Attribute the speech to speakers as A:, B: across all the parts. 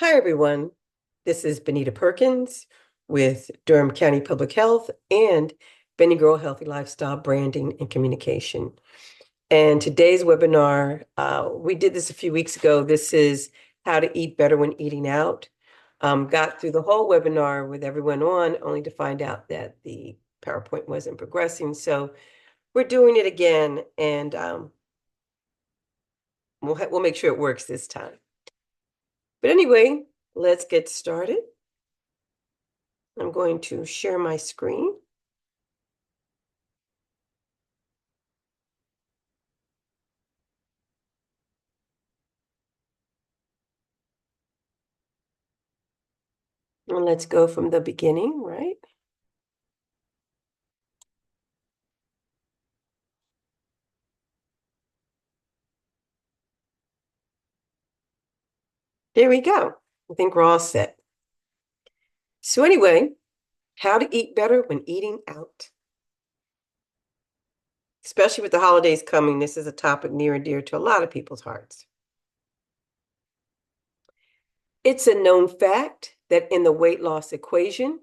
A: Hi, everyone. This is Benita Perkins with Durham County Public Health and Benny Girl Healthy Lifestyle Branding and Communication. And today's webinar, we did this a few weeks ago. This is how to eat better when eating out. Got through the whole webinar with everyone on, only to find out that the PowerPoint wasn't progressing. So we're doing it again, and we'll make sure it works this time. But anyway, let's get started. I'm going to share my screen. And let's go from the beginning, right? There we go. I think we're all set. So anyway, how to eat better when eating out. Especially with the holidays coming, this is a topic near and dear to a lot of people's hearts. It's a known fact that in the weight loss equation,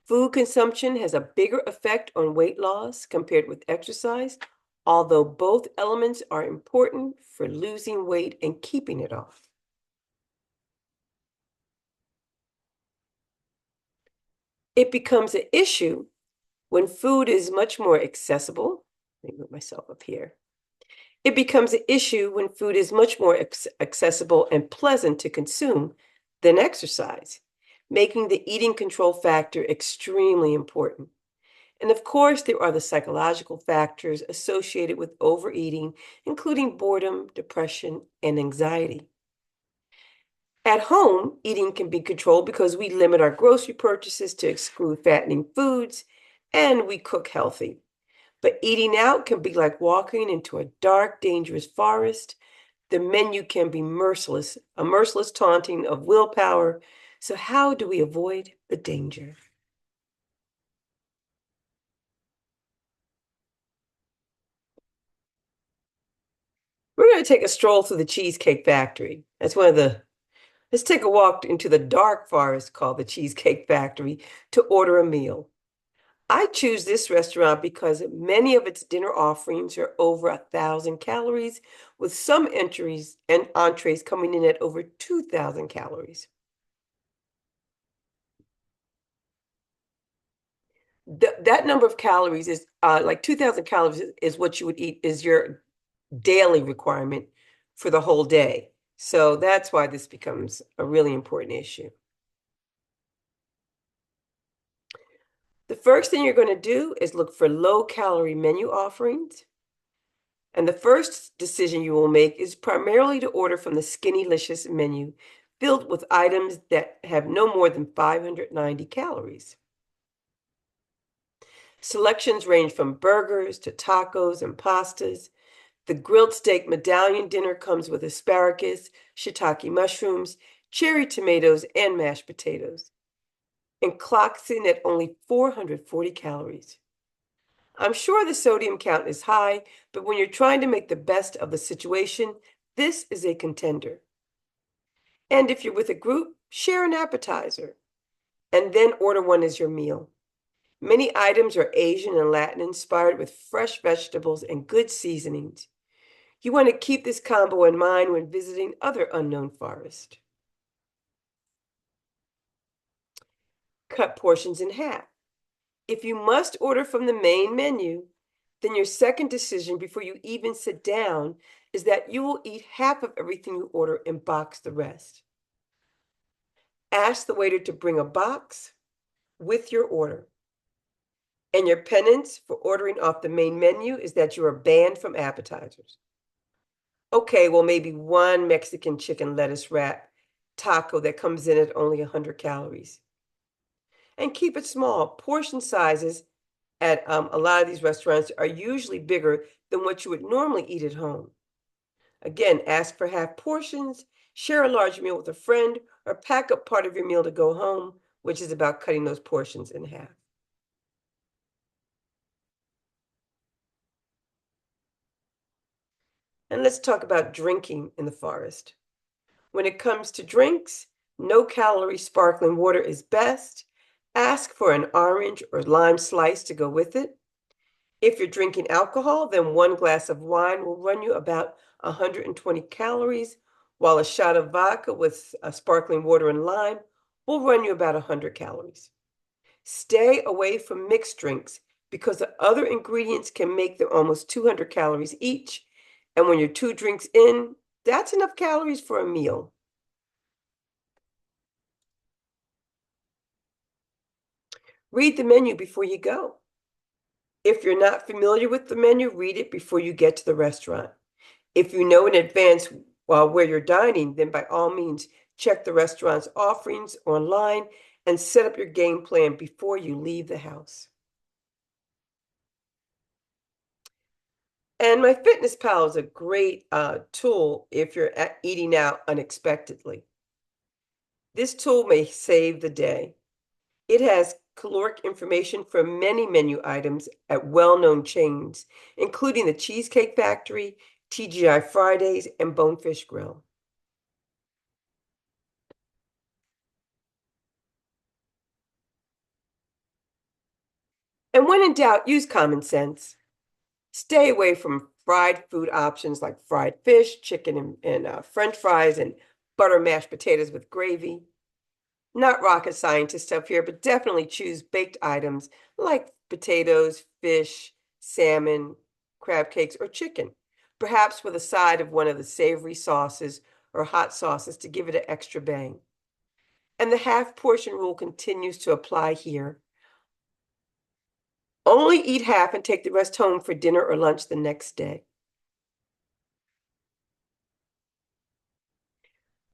A: food consumption has a bigger effect on weight loss compared with exercise, although both elements are important for losing weight and keeping it off. It becomes an issue when food is much more accessible. Let me move myself up here. It becomes an issue when food is much more accessible and pleasant to consume than exercise, making the eating control factor extremely important. And of course, there are the psychological factors associated with overeating, including boredom, depression, and anxiety. At home, eating can be controlled because we limit our grocery purchases to exclude fattening foods and we cook healthy. But eating out can be like walking into a dark, dangerous forest. The menu can be merciless, a merciless taunting of willpower. So, how do we avoid the danger? We're going to take a stroll through the Cheesecake Factory. Let's take a walk into the dark forest called the Cheesecake Factory to order a meal. I choose this restaurant because many of its dinner offerings are over 1,000 calories, with some entries and entrees coming in at over 2,000 calories. That number of calories is like 2,000 calories is what you would eat is your daily requirement for the whole day. So that's why this becomes a really important issue. The first thing you're going to do is look for low-calorie menu offerings. And the first decision you will make is primarily to order from the Skinnylicious menu, filled with items that have no more than 590 calories. Selections range from burgers to tacos and pastas. The grilled steak medallion dinner comes with asparagus, shiitake mushrooms, cherry tomatoes, and mashed potatoes, and clocks in at only 440 calories. I'm sure the sodium count is high, but when you're trying to make the best of the situation, this is a contender. And if you're with a group, share an appetizer and then order one as your meal. Many items are Asian and Latin inspired with fresh vegetables and good seasonings. You want to keep this combo in mind when visiting other unknown forests. Cut portions in half. If you must order from the main menu, then your second decision before you even sit down is that you will eat half of everything you order and box the rest. Ask the waiter to bring a box with your order. And your penance for ordering off the main menu is that you are banned from appetizers. Okay, well, maybe one Mexican chicken lettuce wrap taco that comes in at only 100 calories. And keep it small. Portion sizes at a lot of these restaurants are usually bigger than what you would normally eat at home. Again, ask for half portions, share a large meal with a friend, or pack up part of your meal to go home, which is about cutting those portions in half. And let's talk about drinking in the forest. When it comes to drinks, No-calorie sparkling water is best. Ask for an orange or lime slice to go with it. If you're drinking alcohol, then 1 glass of wine will run you about 120 calories, while a shot of vodka with sparkling water and lime will run you about 100 calories. Stay away from mixed drinks because the other ingredients can make them almost 200 calories each. And when you're 2 drinks in, that's enough calories for a meal. Read the menu before you go. If you're not familiar with the menu, read it before you get to the restaurant. If you know in advance where you're dining, then by all means, check the restaurant's offerings online and set up your game plan before you leave the house. And MyFitnessPal is a great tool if you're eating out unexpectedly. This tool may save the day. It has caloric information for many menu items at well-known chains, including the Cheesecake Factory, TGI Fridays, and Bonefish Grill. And when in doubt, use common sense. Stay away from fried food options like fried fish, chicken, and French fries, and butter mashed potatoes with gravy. Not rocket scientist stuff here, but definitely choose baked items like potatoes, fish, salmon, crab cakes, or chicken, perhaps with a side of one of the savory sauces or hot sauces to give it an extra bang. And the half portion rule continues to apply here. Only eat half and take the rest home for dinner or lunch the next day.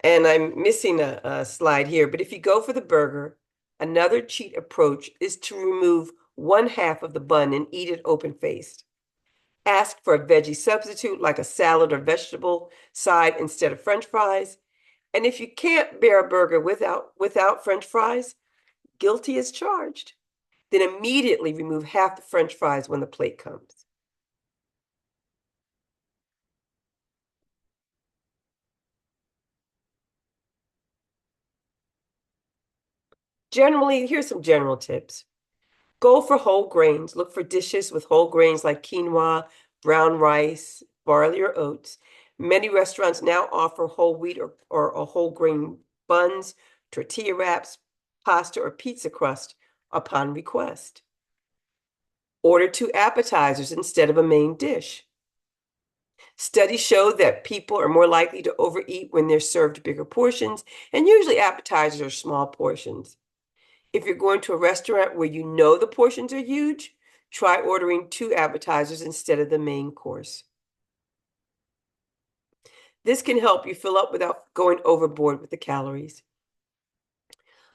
A: And I'm missing a slide here, but if you go for the burger, another cheat approach is to remove 1/2 of the bun and eat it open-faced. Ask for a veggie substitute like a salad or vegetable side instead of French fries. And if you can't bear a burger without French fries, guilty as charged. Then immediately remove half the French fries when the plate comes. Generally, here's some general tips. Go for whole grains. Look for dishes with whole grains like quinoa, brown rice, barley, or oats. Many restaurants now offer whole wheat or whole grain buns, tortilla wraps, pasta, or pizza crust upon request. Order 2 appetizers instead of a main dish. Studies show that people are more likely to overeat when they're served bigger portions, and usually appetizers are small portions. If you're going to a restaurant where you know the portions are huge, try ordering 2 appetizers instead of the main course. This can help you fill up without going overboard with the calories.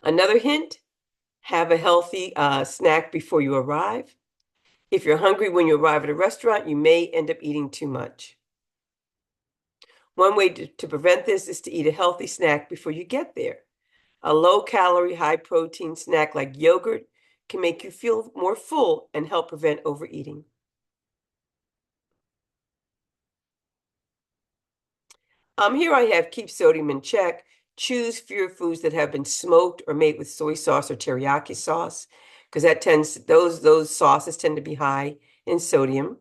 A: Another hint, have a healthy snack before you arrive. If you're hungry when you arrive at a restaurant, you may end up eating too much. One way to prevent this is to eat a healthy snack before you get there. A low-calorie, high-protein snack like yogurt can make you feel more full and help prevent overeating. Here I have keep sodium in check. Choose fewer foods that have been smoked or made with soy sauce or teriyaki sauce, because those sauces tend to be high in sodium.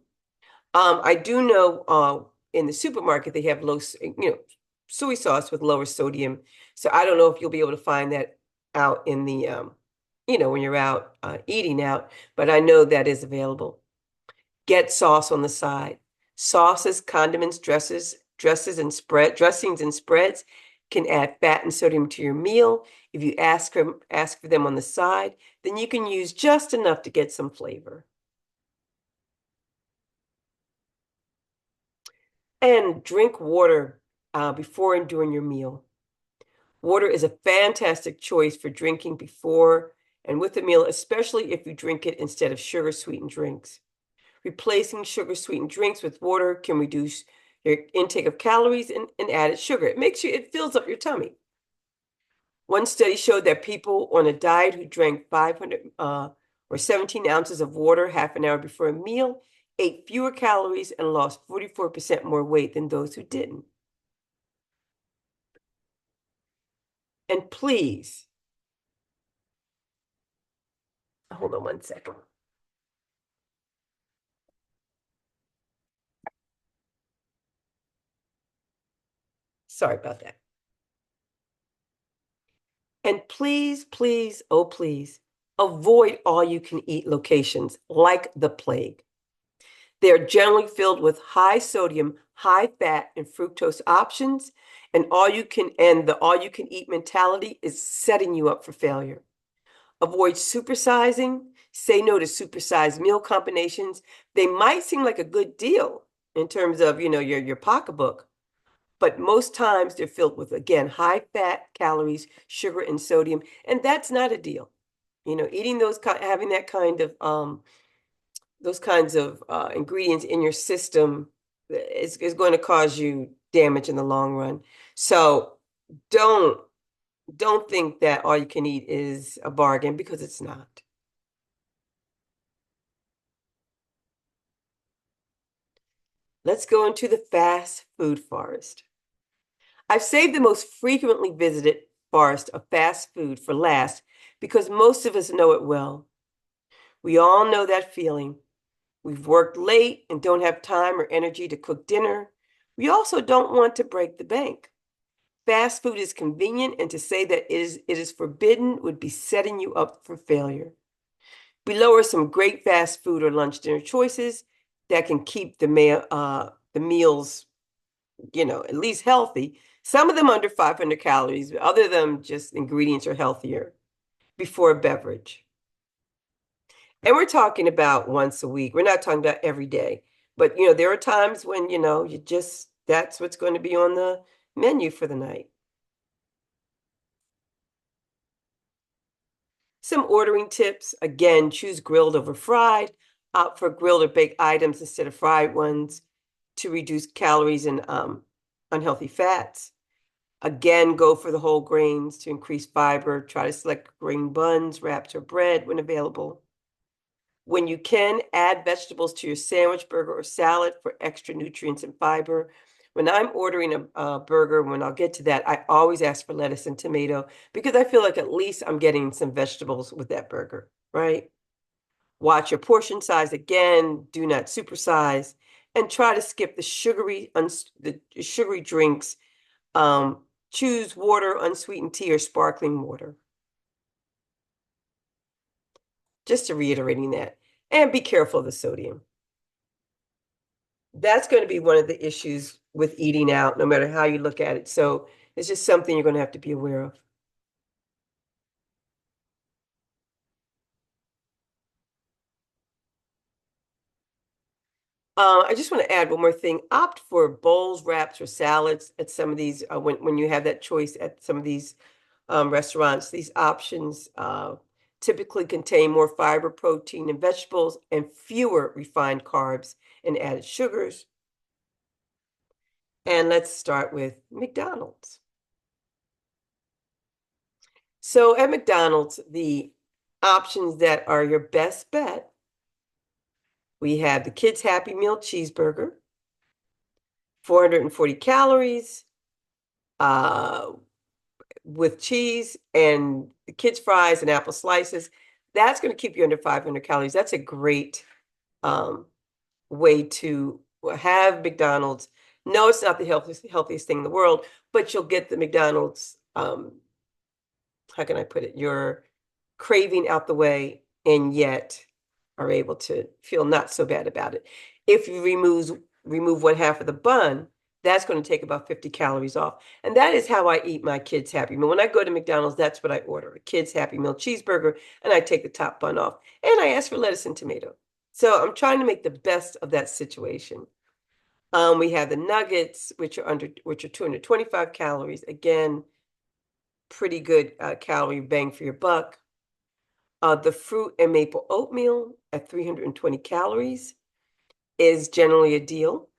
A: I do know in the supermarket they have soy sauce with lower sodium. So I don't know if you'll be able to find that out in the when you're out eating out, but I know that is available. Get sauce on the side. Sauces, condiments, dressings and spreads can add fat and sodium to your meal. If you ask for them on the side, then you can use just enough to get some flavor. And drink water before and during your meal. Water is a fantastic choice for drinking before and with the meal, especially if you drink it instead of sugar-sweetened drinks. Replacing sugar-sweetened drinks with water can reduce your intake of calories and added sugar. It fills up your tummy. One study showed that people on a diet who drank 500 or 17 ounces of water half an hour before a meal ate fewer calories and lost 44% more weight than those who didn't. And please, hold on one second. Sorry about that. And please, please, oh, please, avoid all you can eat locations like the plague. They're generally filled with high sodium, high fat, and fructose options, and the all you can eat mentality is setting you up for failure. Avoid supersizing, say no to supersized meal combinations. They might seem like a good deal in terms of, your pocketbook, but most times they're filled with, again, high fat, calories, sugar, and sodium, and that's not a deal. Eating having those kinds of ingredients in your system is going to cause you damage in the long run. So don't don't think that all you can eat is a bargain, because it's not. Let's go into the fast food forest. I've saved the most frequently visited forest of fast food for last because most of us know it well. We all know that feeling. We've worked late and don't have time or energy to cook dinner. We also don't want to break the bank. Fast food is convenient, and to say that it is forbidden would be setting you up for failure. Below are some great fast food or lunch dinner choices that can keep the meals, at least healthy. Some of them under 500 calories, but other of them just ingredients are healthier before a beverage. And we're talking about once a week. We're not talking about every day. But, there are times when, that's what's going to be on the menu for the night. Some ordering tips. Again, choose grilled over fried. Opt for grilled or baked items instead of fried ones to reduce calories and unhealthy fats. Again, go for the whole grains to increase fiber. Try to select green buns, wraps, or bread when available. When you can, add vegetables to your sandwich, burger, or salad for extra nutrients and fiber. When I'm ordering a burger, when I'll get to that, I always ask for lettuce and tomato because I feel like at least I'm getting some vegetables with that burger, right? Watch your portion size again. Do not supersize, and try to skip the sugary drinks. Choose water, unsweetened tea, or sparkling water. Just to reiterating that, and be careful of the sodium. That's going to be one of the issues with eating out, no matter how you look at it. So it's just something you're going to have to be aware of. I just want to add one more thing. Opt for bowls, wraps, or salads at some of these, when you have that choice at some of these restaurants. These options typically contain more fiber, protein, and vegetables, and fewer refined carbs and added sugars. And let's start with McDonald's. So at McDonald's, the options that are your best bet, we have the Kids Happy Meal cheeseburger, 440 calories, uh, with cheese and the kids' fries and apple slices. That's going to keep you under 500 calories. That's a great um, way to have McDonald's. No, it's not the healthiest thing in the world, but you'll get the McDonald's, how can I put it, your craving out the way, and yet are able to feel not so bad about it. If you remove one half of the bun, that's going to take about 50 calories off. And that is how I eat my Kids Happy Meal. When I go to McDonald's, that's what I order, a Kids Happy Meal cheeseburger, and I take the top bun off. And I ask for lettuce and tomato. So I'm trying to make the best of that situation. We have the nuggets, which are 225 calories. Again, pretty good calorie bang for your buck. The fruit and maple oatmeal at 320 calories is generally a deal.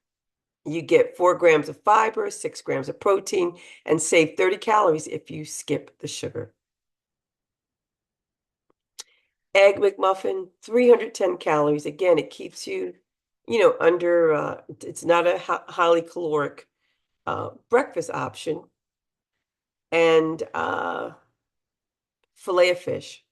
A: You get 4 grams of fiber, 6 grams of protein, and save 30 calories if you skip the sugar. Egg McMuffin, 310 calories. Again, it keeps you, under, it's not a highly caloric breakfast option. and fillet of fish.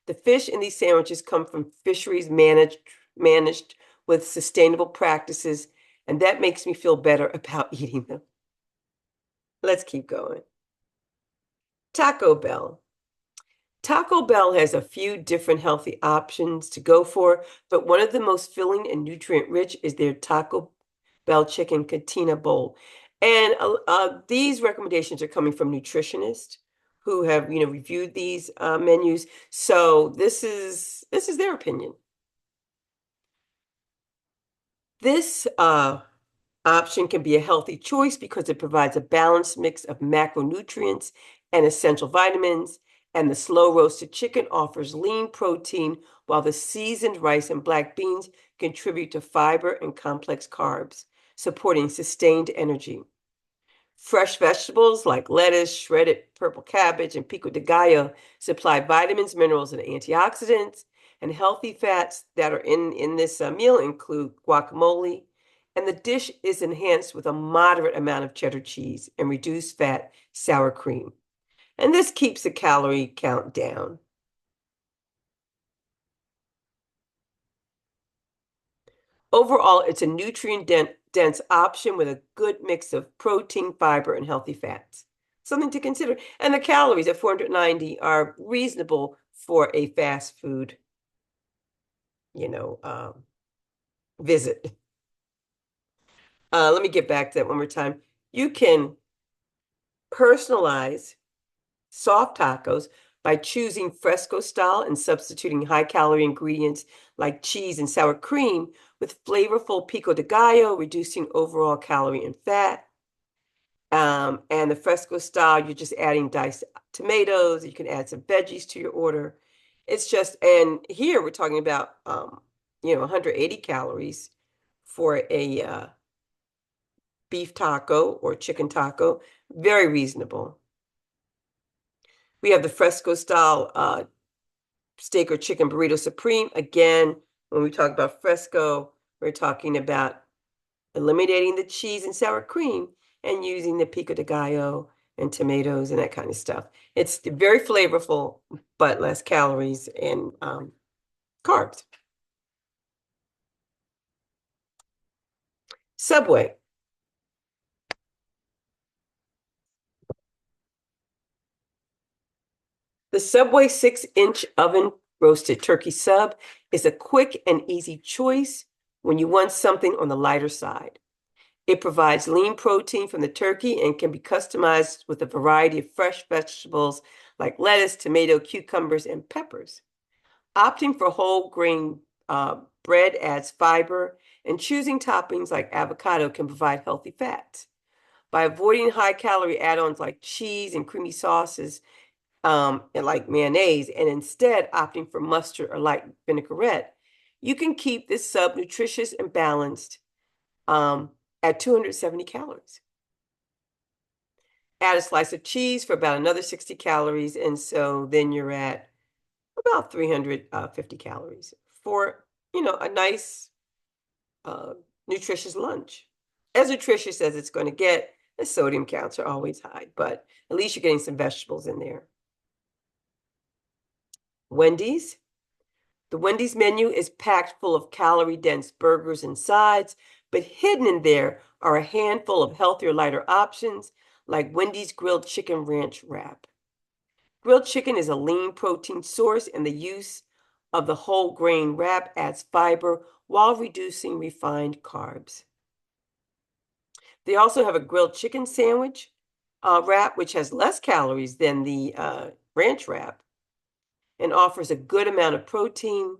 A: The fish in these sandwiches come from fisheries managed with sustainable practices, and that makes me feel better about eating them. Let's keep going. Taco Bell. Taco Bell has a few different healthy options to go for, but one of the most filling and nutrient rich is their Taco Bell chicken cantina bowl. And these recommendations are coming from nutritionists who have, reviewed these menus. So this is their opinion. This option can be a healthy choice because it provides a balanced mix of macronutrients and essential vitamins, and the slow roasted chicken offers lean protein, while the seasoned rice and black beans contribute to fiber and complex carbs, supporting sustained energy. Fresh vegetables like lettuce, shredded purple cabbage, and pico de gallo supply vitamins, minerals, and antioxidants. And healthy fats that are in this meal include guacamole. And the dish is enhanced with a moderate amount of cheddar cheese and reduced fat sour cream. And this keeps the calorie count down. Overall, it's a nutrient-dense option with a good mix of protein, fiber, and healthy fats. Something to consider. And the calories at 490 are reasonable for a fast food, you know, visit. Let me get back to that one more time. You can personalize soft tacos by choosing fresco style and substituting high-calorie ingredients like cheese and sour cream with flavorful pico de gallo, reducing overall calorie and fat. And the fresco style, you're just adding diced tomatoes. You can add some veggies to your order. It's just, and here we're talking about, 180 calories for a beef taco or chicken taco. Very reasonable. We have the fresco style steak or chicken burrito supreme. Again, when we talk about fresco, we're talking about eliminating the cheese and sour cream and using the pico de gallo and tomatoes and that kind of stuff. It's very flavorful, but less calories and carbs. Subway. The Subway 6-inch oven roasted turkey sub is a quick and easy choice when you want something on the lighter side. It provides lean protein from the turkey and can be customized with a variety of fresh vegetables like lettuce, tomato, cucumbers, and peppers. Opting for whole grain bread adds fiber, and choosing toppings like avocado can provide healthy fats. By avoiding high-calorie add-ons like cheese and creamy sauces, and like mayonnaise, and instead opting for mustard or light vinaigrette, you can keep this sub nutritious and balanced at 270 calories. Add a slice of cheese for about another 60 calories, and so then you're at about 350 calories for, a nice, nutritious lunch. As nutritious as it's going to get, the sodium counts are always high, but at least you're getting some vegetables in there. Wendy's. The Wendy's menu is packed full of calorie-dense burgers and sides, but hidden in there are a handful of healthier, lighter options, like Wendy's grilled chicken ranch wrap. Grilled chicken is a lean protein source, and the use of the whole grain wrap adds fiber while reducing refined carbs. They also have a grilled chicken sandwich wrap, which has less calories than the ranch wrap and offers a good amount of protein.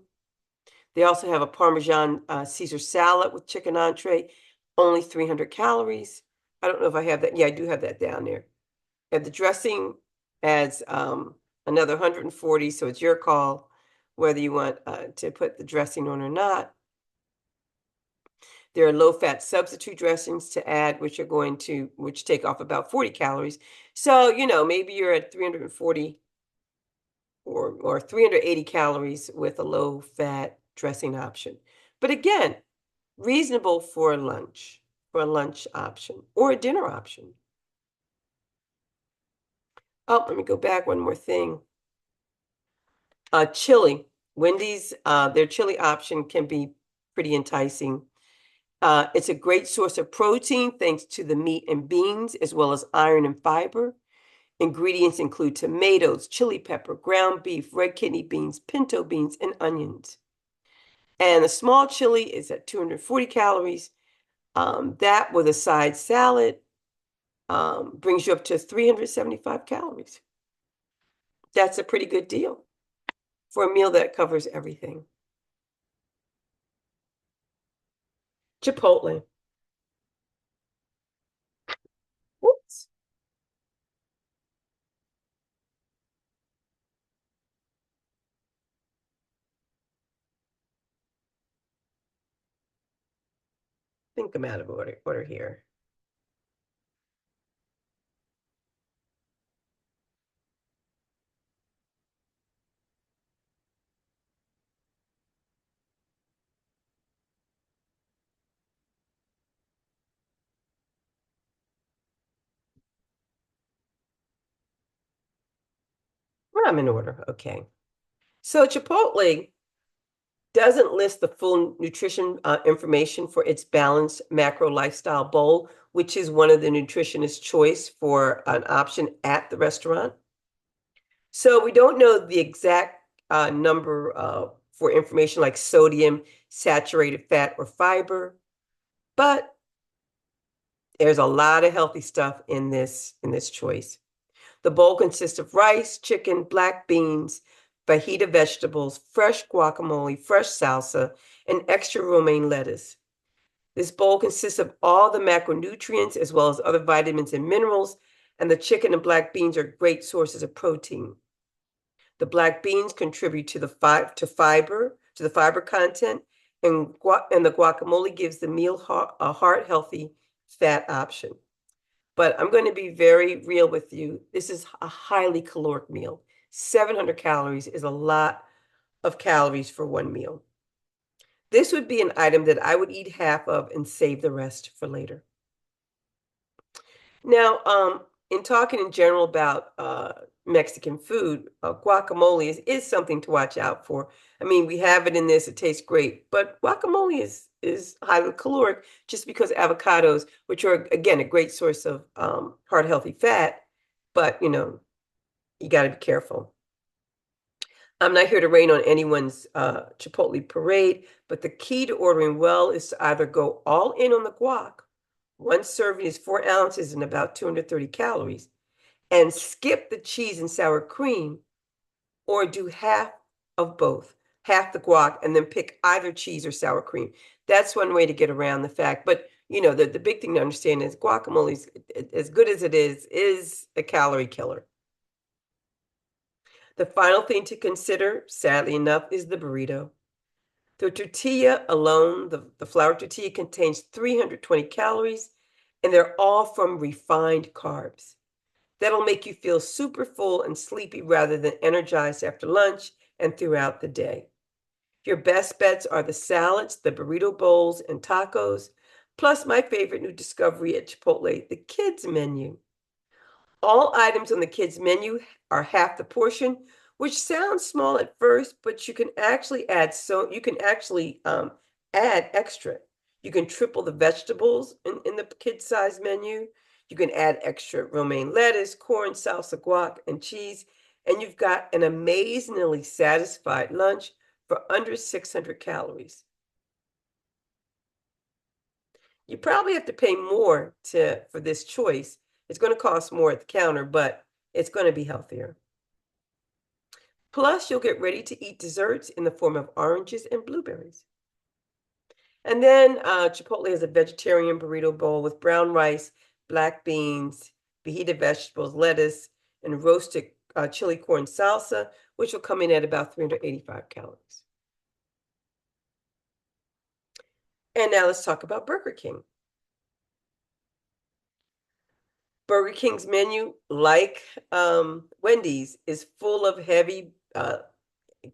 A: They also have a Parmesan Caesar salad with chicken entree, only 300 calories. I don't know if I have that. Yeah, I do have that down there. And the dressing adds another 140, so it's your call whether you want to put the dressing on or not. There are low-fat substitute dressings to add, which take off about 40 calories. So, maybe you're at 340 or 380 calories with a low-fat dressing option. But again, reasonable for a lunch option or a dinner option. Oh, let me go back one more thing. Chili. Wendy's, their chili option can be pretty enticing. It's a great source of protein thanks to the meat and beans, as well as iron and fiber. Ingredients include tomatoes, chili pepper, ground beef, red kidney beans, pinto beans, and onions. And a small chili is at 240 calories. That with a side salad brings you up to 375 calories. That's a pretty good deal for a meal that covers everything. Chipotle. Whoops. I think I'm out of order here. I'm in order. Okay. So Chipotle doesn't list the full nutrition information for its balanced macro lifestyle bowl, which is one of the nutritionist's choice for an option at the restaurant. So we don't know the exact number for information like sodium, saturated fat, or fiber, but there's a lot of healthy stuff in this choice. The bowl consists of rice, chicken, black beans, fajita vegetables, fresh guacamole, fresh salsa, and extra romaine lettuce. This bowl consists of all the macronutrients as well as other vitamins and minerals, and the chicken and black beans are great sources of protein. The black beans contribute to the fiber content, and the guacamole gives the meal a heart healthy fat option. But I'm going to be very real with you. This is a highly caloric meal. 700 calories is a lot of calories for one meal. This would be an item that I would eat half of and save the rest for later. Now, in talking in general about Mexican food, guacamole is something to watch out for. I mean, we have it in this, it tastes great, but guacamole is highly caloric just because avocados, which are, again, a great source of heart healthy fat, but you got to be careful. I'm not here to rain on anyone's Chipotle parade, but the key to ordering well is to either go all in on the guac. One serving is 4 ounces and about 230 calories, and skip the cheese and sour cream, or do half of both, half the guac, and then pick either cheese or sour cream. That's one way to get around the fact. But the big thing to understand is guacamole, as good as it is a calorie killer. The final thing to consider, sadly enough, is the burrito. The tortilla alone, the flour tortilla, contains 320 calories, and they're all from refined carbs. That'll make you feel super full and sleepy rather than energized after lunch and throughout the day. Your best bets are the salads, the burrito bowls, and tacos, plus my favorite new discovery at Chipotle, the kids menu. All items on the kids menu are half the portion, which sounds small at first, but you can actually add extra. You can triple the vegetables in the kids size menu. You can add extra romaine lettuce, corn, salsa, guac, and cheese, and you've got an amazingly satisfied lunch for under 600 calories. You probably have to pay more for this choice. It's going to cost more at the counter, but it's going to be healthier. Plus, you'll get ready to eat desserts in the form of oranges and blueberries. And then Chipotle has a vegetarian burrito bowl with brown rice, black beans, fajita vegetables, lettuce, and roasted chili corn salsa, which will come in at about 385 calories. And now let's talk about Burger King. Burger King's menu, like Wendy's, is full of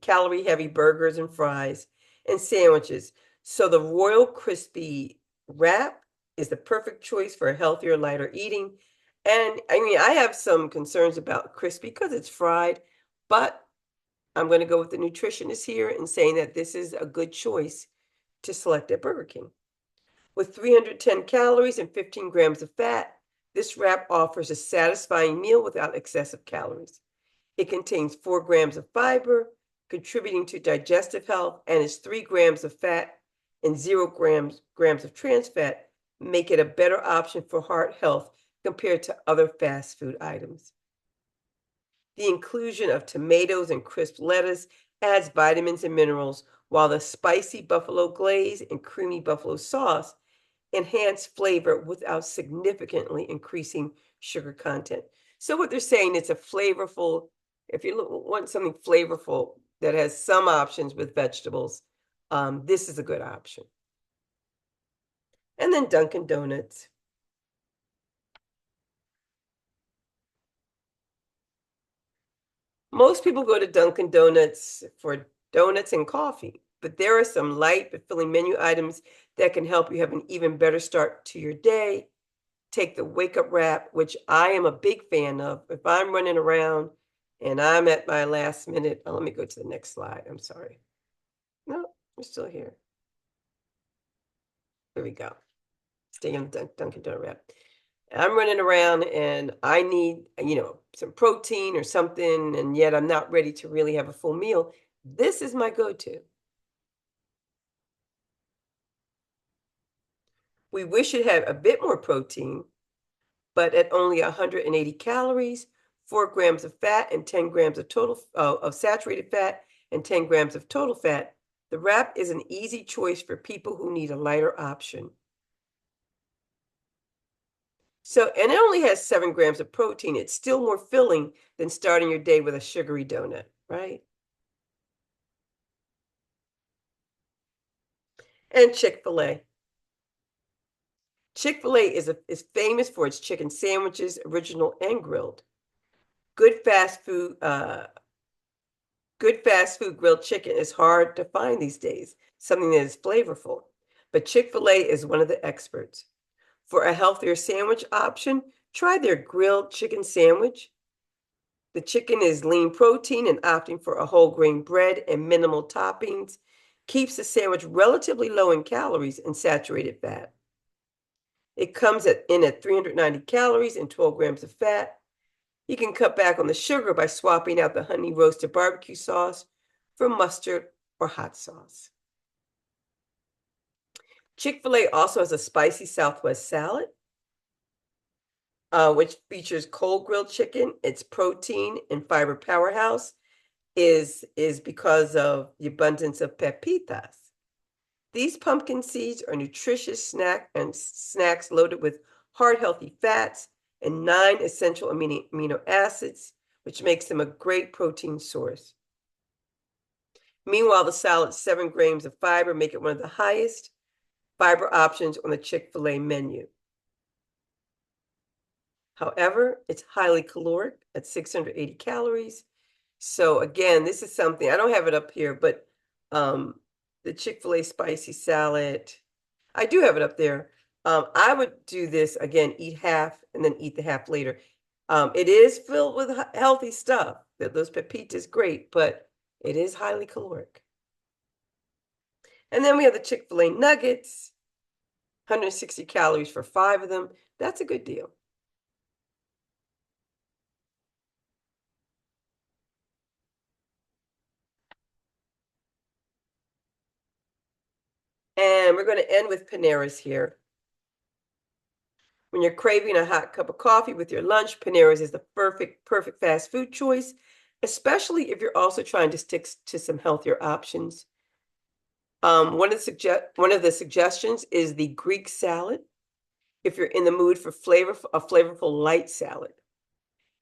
A: calorie-heavy burgers and fries and sandwiches. So the Royal Crispy wrap is the perfect choice for healthier, lighter eating. And I mean, I have some concerns about crispy because it's fried, but I'm going to go with the nutritionist here and saying that this is a good choice to select at Burger King. With 310 calories and 15 grams of fat, this wrap offers a satisfying meal without excessive calories. It contains 4 grams of fiber, contributing to digestive health, and its 3 grams of fat and 0 grams of trans fat make it a better option for heart health compared to other fast food items. The inclusion of tomatoes and crisp lettuce adds vitamins and minerals, while the spicy buffalo glaze and creamy buffalo sauce enhance flavor without significantly increasing sugar content. So what they're saying, it's a flavorful, if you want something flavorful that has some options with vegetables, this is a good option. And then Dunkin' Donuts. Most people go to Dunkin' Donuts for donuts and coffee, but there are some light but filling menu items that can help you have an even better start to your day. Take the wake up wrap, which I am a big fan of. If I'm running around and I'm at my last minute, let me go to the next slide. I'm sorry. No, we're still here. Here we go. Staying on the Dunkin' Donut wrap. I'm running around and I need, some protein or something, and yet I'm not ready to really have a full meal. This is my go-to. We wish it had a bit more protein, but at only 180 calories, 4 grams of fat, and 10 grams of total of saturated fat, and 10 grams of total fat, the wrap is an easy choice for people who need a lighter option. So, and it only has 7 grams of protein. It's still more filling than starting your day with a sugary donut, right? And Chick-fil-A. Chick-fil-A is famous for its chicken sandwiches, original and grilled. Good fast food, grilled chicken is hard to find these days, something that is flavorful. But Chick-fil-A is one of the experts. For a healthier sandwich option, try their grilled chicken sandwich. The chicken is lean protein, and opting for a whole grain bread and minimal toppings keeps the sandwich relatively low in calories and saturated fat. It comes in at 390 calories and 12 grams of fat. You can cut back on the sugar by swapping out the honey roasted barbecue sauce for mustard or hot sauce. Chick-fil-A also has a spicy Southwest salad, which features cold grilled chicken. Its protein and fiber powerhouse is because of the abundance of pepitas. These pumpkin seeds are nutritious snacks loaded with heart healthy fats and 9 essential amino acids, which makes them a great protein source. Meanwhile, the salad's 7 grams of fiber make it one of the highest fiber options on the Chick-fil-A menu. However, it's highly caloric at 680 calories. So again, this is something, I don't have it up here, but the Chick-fil-A spicy salad, I do have it up there. I would do this again, eat half and then eat the half later. It is filled with healthy stuff. Those pepitas, great, but it is highly caloric. And then we have the Chick-fil-A nuggets, 160 calories for 5 of them. That's a good deal. And we're going to end with Panera's here. When you're craving a hot cup of coffee with your lunch, Panera's is the perfect fast food choice, especially if you're also trying to stick to some healthier options. One of the suggestions is the Greek salad, if you're in the mood for a flavorful light salad.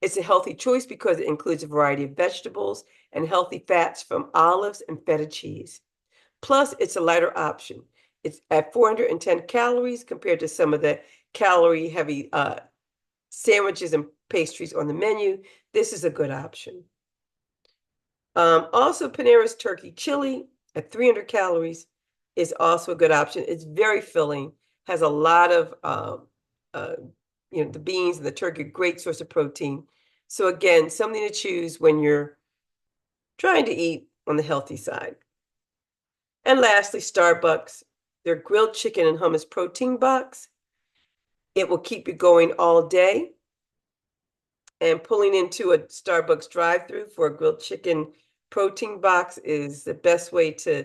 A: It's a healthy choice because it includes a variety of vegetables and healthy fats from olives and feta cheese. Plus, it's a lighter option. It's at 410 calories compared to some of the calorie-heavy sandwiches and pastries on the menu. This is a good option. Also, Panera's turkey chili at 300 calories is also a good option. It's very filling, has a lot of the beans and the turkey, great source of protein. So again, something to choose when you're trying to eat on the healthy side. And lastly, Starbucks, their grilled chicken and hummus protein box. It will keep you going all day. And pulling into a Starbucks drive-through for a grilled chicken protein box is the best way to,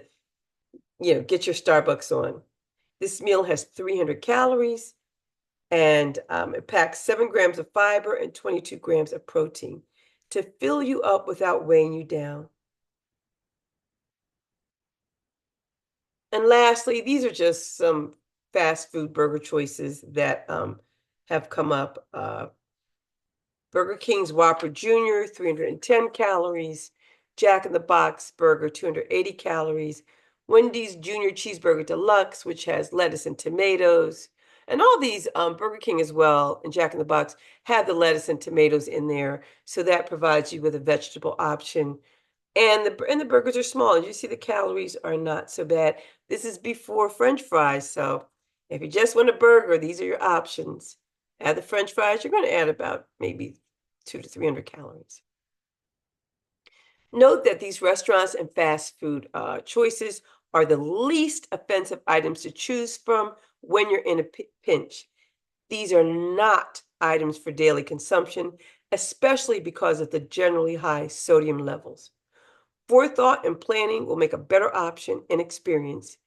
A: get your Starbucks on. This meal has 300 calories, and it packs 7 grams of fiber and 22 grams of protein to fill you up without weighing you down. And lastly, these are just some fast food burger choices that have come up. Burger King's Whopper Jr., 310 calories. Jack in the Box Burger, 280 calories. Wendy's Junior Cheeseburger Deluxe, which has lettuce and tomatoes. And all these, Burger King as well, and Jack in the Box, have the lettuce and tomatoes in there. So that provides you with a vegetable option. And the burgers are small. As you see, the calories are not so bad. This is before French fries. So if you just want a burger, these are your options. Add the French fries, you're going to add about maybe 200 to 300 calories. Note that these restaurants and fast food choices are the least offensive items to choose from when you're in a pinch. These are not items for daily consumption, especially because of the generally high sodium levels. Forethought and planning will make a better option and experience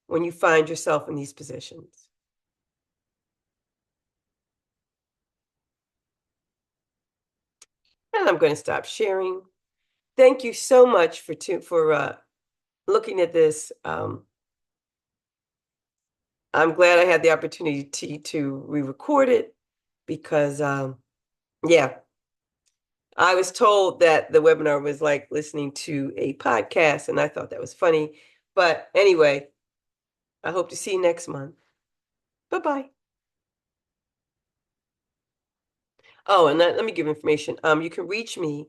A: when you find yourself in these positions. And I'm going to stop sharing. Thank you so much for looking at this. I'm glad I had the opportunity to re-record it because, yeah, I was told that the webinar was like listening to a podcast, and I thought that was funny. But anyway, I hope to see you next month. Bye-bye. Oh, and let me give information. You can reach me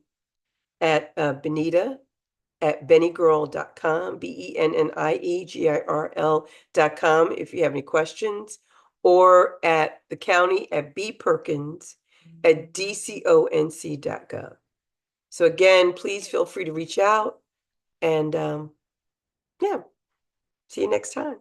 A: at Benita at bennigirl.com, BENNIEGIRL.com if you have any questions, or at the county at bperkins at dconc.gov. So again, please feel free to reach out and yeah, see you next time.